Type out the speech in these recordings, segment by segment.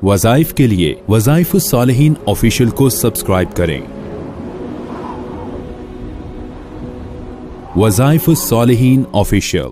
वज़ाइफ के लिए वज़ाइफ सालिहीन ऑफिशियल को सब्सक्राइब करें। वज़ाइफ सालिहीन ऑफिशियल।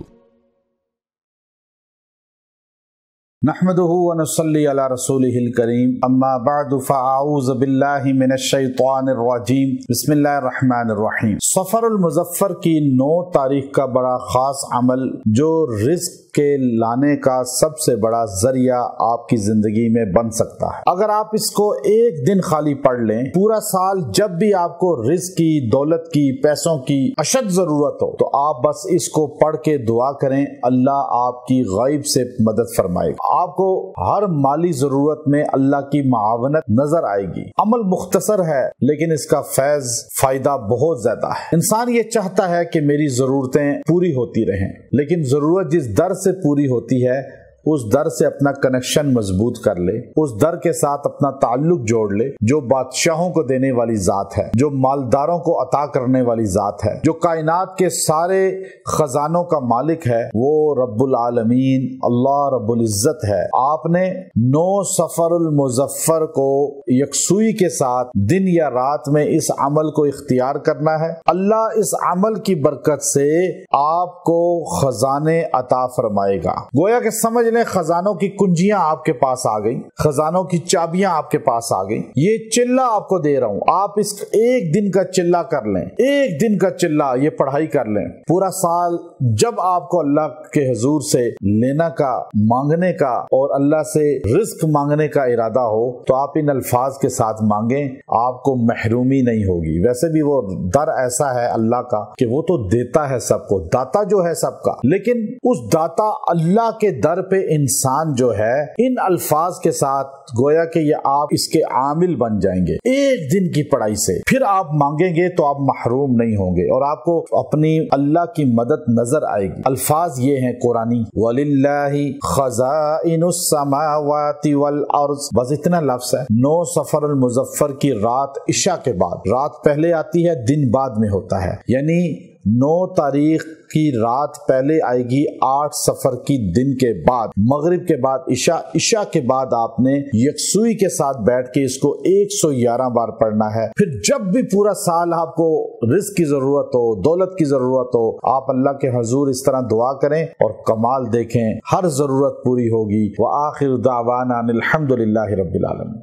नहमदुहु व नसल्ली अला रसूलिहिल करीम, अम्मा बअदु फ़अऊज़ु बिल्लाहि मिनश शैतानिर रजीम, बिस्मिल्लाहिर रहमानिर रहीम। सफ़रुल मुज़फ़्फ़र की 9 तारीख का बड़ा ख़ास अमल जो रिज़्क़ के लाने का सबसे बड़ा जरिया आपकी जिंदगी में बन सकता है। अगर आप इसको एक दिन खाली पढ़ लें, पूरा साल जब भी आपको रिज़्क़ की, दौलत की, पैसों की अशद जरूरत हो तो आप बस इसको पढ़ के दुआ करें, अल्लाह आपकी गैब से मदद फरमाएगा। आपको हर माली जरूरत में अल्लाह की मावनत नजर आएगी। अमल मुख्तसर है लेकिन इसका फैज फायदा बहुत ज्यादा है। इंसान ये चाहता है कि मेरी जरूरतें पूरी होती रहें, लेकिन जरूरत जिस दर से पूरी होती है उस दर से अपना कनेक्शन मजबूत कर ले, उस दर के साथ अपना ताल्लुक जोड़ ले। जो बादशाहों को देने वाली जात है, जो मालदारों को अता करने वाली जात है, जो कायनात के सारे खजानों का मालिक है, वो रब्बुल आलमीन अल्लाह रब्बुल इज्जत है। आपने 9 सफरुल मुज़फ़्फ़र को यकसुई के साथ दिन या रात में इस अमल को इख्तियार करना है। अल्लाह इस अमल की बरकत से आपको खजाने अता फरमाएगा। गोया के समझ खजानों की कुंजियां आपके पास आ गई, खजानों की चाबियां आपके पास आ गई। ये चिल्ला आपको दे रहा हूं, आप इस एक दिन का चिल्ला कर लें, एक दिन का चिल्ला ये पढ़ाई कर लें। पूरा साल जब आपको अल्लाह के हुजूर से लेना का, मांगने का और अल्लाह से रिस्क मांगने का इरादा हो तो आप इन अल्फाज के साथ मांगे, आपको महरूमी नहीं होगी। वैसे भी वो दर ऐसा है अल्लाह का कि वो तो देता है सबको, दाता जो है सबका, लेकिन उस दाता अल्लाह के दर पे इंसान जो है इन अल्फाज के साथ गोया कि ये आप इसके आमिल बन जाएंगे। एक दिन की पढ़ाई से फिर आप मांगेंगे तो आप महरूम नहीं होंगे और आपको अपनी अल्लाह की मदद नजर आएगी। अल्फाज ये हैं कुरानी, वलिल्लाहि खज़ाइनुस समावाति वल अर्ज़, बस इतना लफ्ज़ है। 9 सफरुल मुज़फ़्फ़र की रात इशा के बाद, रात पहले आती है, दिन बाद में होता है, यानी 9 तारीख की रात पहले आएगी, 8 सफर की दिन के बाद, मगरिब के बाद इशा, इशा के बाद आपने यकसुई के साथ बैठ के इसको 111 बार पढ़ना है। फिर जब भी पूरा साल आपको रिज़्क़ की जरूरत हो, दौलत की जरूरत हो, आप अल्लाह के हुजूर इस तरह दुआ करें और कमाल देखें, हर जरूरत पूरी होगी। व आखिर दावाना अनिल हम्दुलिल्लाहि रब्बिल आलमीन।